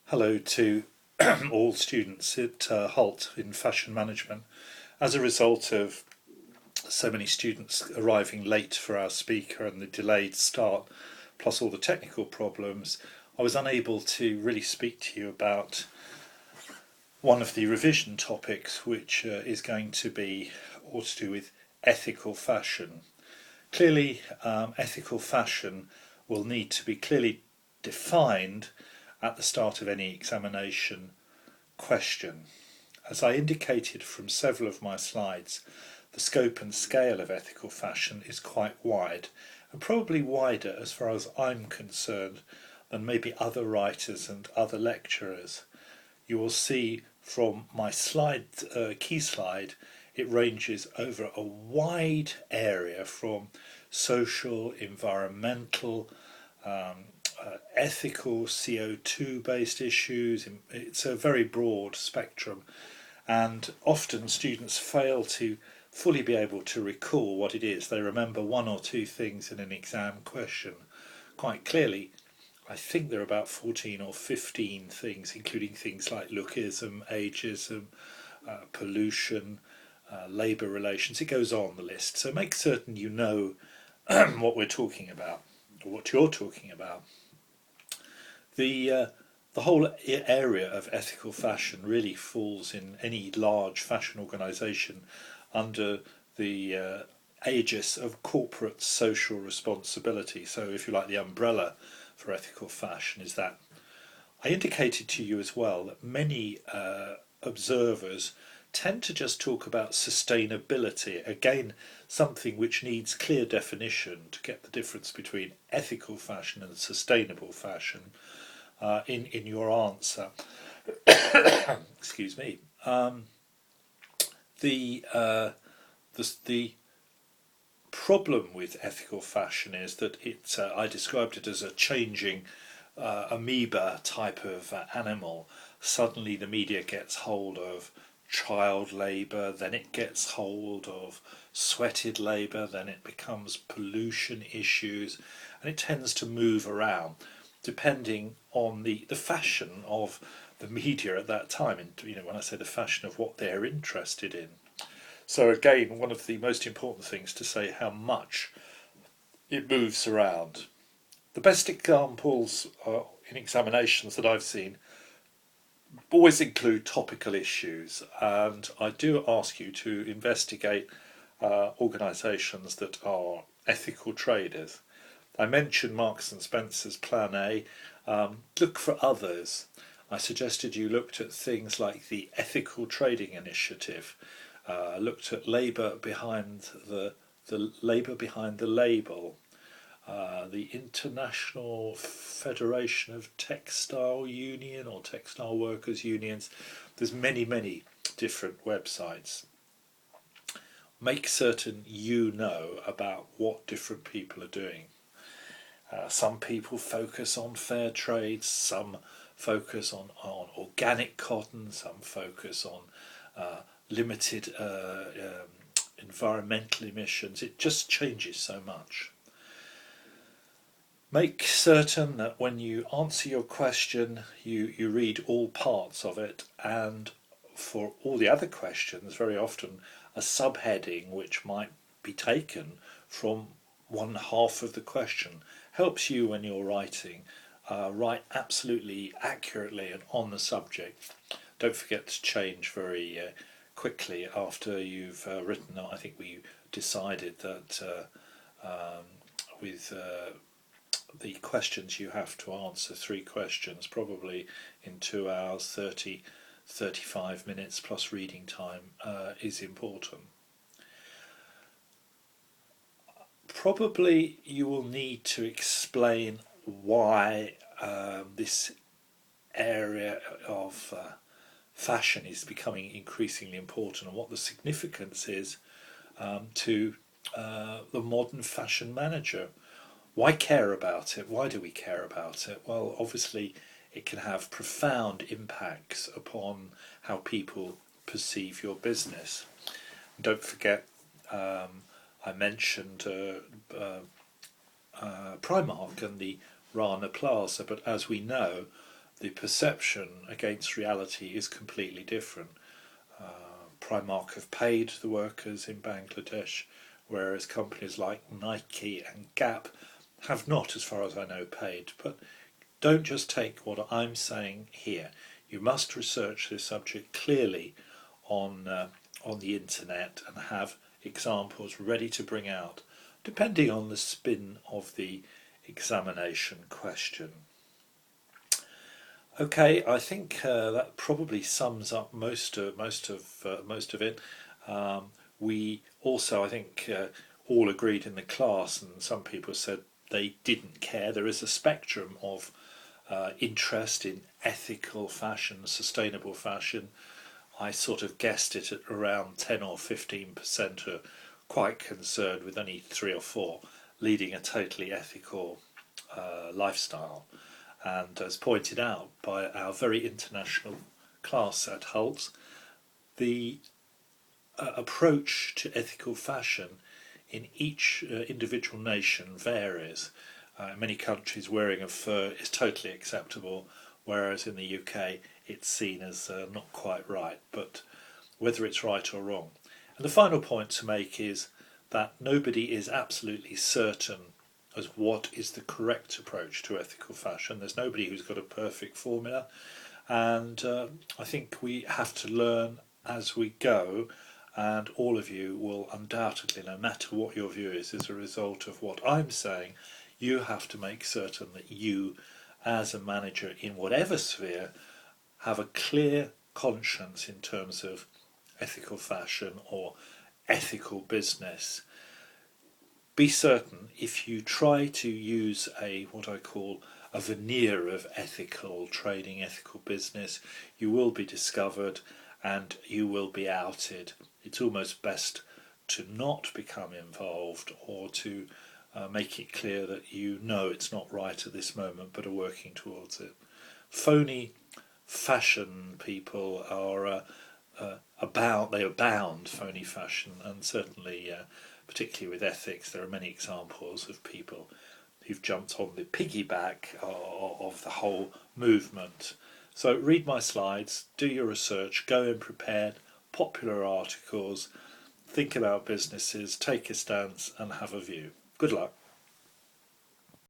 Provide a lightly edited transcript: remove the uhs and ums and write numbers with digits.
Hello to all students at Hult in fashion management. As a result of so many students arriving late for our speaker and the delayed start, plus all the technical problems, I was unable to really speak to you about one of the revision topics, which is going to be all to do with ethical fashion. Clearly, ethical fashion will need to be clearly defined at the start of any examination question. As I indicated from several of my slides, the scope and scale of ethical fashion is quite wide, and probably wider as far as I'm concerned than maybe other writers and other lecturers. You will see from my key slide, it ranges over a wide area from social, environmental, ethical, CO2 based issues. It's a very broad spectrum, and often students fail to fully be able to recall what it is. They remember one or two things in an exam question quite clearly. I think there are about 14 or 15 things, including things like lookism, ageism, pollution, labour relations. It goes on the list. So make certain you know what we're talking about, or what you're talking about. The whole area of ethical fashion really falls in any large fashion organisation under the aegis of corporate social responsibility. So, if you like, the umbrella for ethical fashion is that. I indicated to you as well that many observers tend to just talk about sustainability. Again, something which needs clear definition to get the difference between ethical fashion and sustainable fashion in your answer. Excuse me. The problem with ethical fashion is that I described it as a changing amoeba type of animal. Suddenly the media gets hold of child labour, then it gets hold of sweated labour, then it becomes pollution issues, and it tends to move around depending on the fashion of the media at that time. And when I say the fashion of what they're interested in. So again, one of the most important things to say how much it moves around. The best examples in examinations that I've seen always include topical issues, and I do ask you to investigate organisations that are ethical traders. I mentioned Marks and Spencer's Plan A. Look for others. I suggested you looked at things like the Ethical Trading Initiative, looked at labour behind the labour behind the label, the International Federation of Textile Union or Textile Workers Unions. There's many different websites. Make certain you know about what different people are doing. Some people focus on fair trade, some focus on organic cotton, some focus on limited environmental emissions. It just changes so much. Make certain that when you answer your question, you read all parts of it, and for all the other questions, very often a subheading which might be taken from one half of the question helps you when you're writing. Write absolutely accurately and on the subject. Don't forget to change very quickly after you've written. I think we decided that with the questions you have to answer, 3 questions, probably in 2 hours, 35 minutes plus reading time is important. Probably you will need to explain why this area of fashion is becoming increasingly important and what the significance is to the modern fashion manager. Why care about it? Why do we care about it? Well, obviously it can have profound impacts upon how people perceive your business. Don't forget, I mentioned Primark and the Rana Plaza, but as we know, the perception against reality is completely different. Primark have paid the workers in Bangladesh, whereas companies like Nike and Gap have not, as far as I know, paid. But don't just take what I'm saying here. You must research this subject clearly on the internet and have examples ready to bring out, depending on the spin of the examination question. Okay, I think that probably sums up most of it. We also, I think, all agreed in the class, and some people said they didn't care. There is a spectrum of interest in ethical fashion, sustainable fashion. I sort of guessed it at around 10 or 15% are quite concerned, with only 3 or 4 leading a totally ethical lifestyle. And as pointed out by our very international class at Hult, the approach to ethical fashion in each individual nation varies. In many countries, wearing of fur is totally acceptable, whereas in the UK it's seen as not quite right, but whether it's right or wrong. And the final point to make is that nobody is absolutely certain as what is the correct approach to ethical fashion. There's nobody who's got a perfect formula, and I think we have to learn as we go, and all of you will undoubtedly, no matter what your view is, as a result of what I'm saying, you have to make certain that you, as a manager in whatever sphere, have a clear conscience in terms of ethical fashion or ethical business. Be certain, if you try to use what I call a veneer of ethical trading, ethical business, you will be discovered and you will be outed. It's almost best to not become involved, or to make it clear that you know it's not right at this moment but are working towards it. Phony fashion people are abound, phony fashion, and certainly particularly with ethics, there are many examples of people who've jumped on the piggyback of the whole movement. So read my slides, do your research, go in prepared, popular articles, think about businesses, take a stance and have a view. Good luck.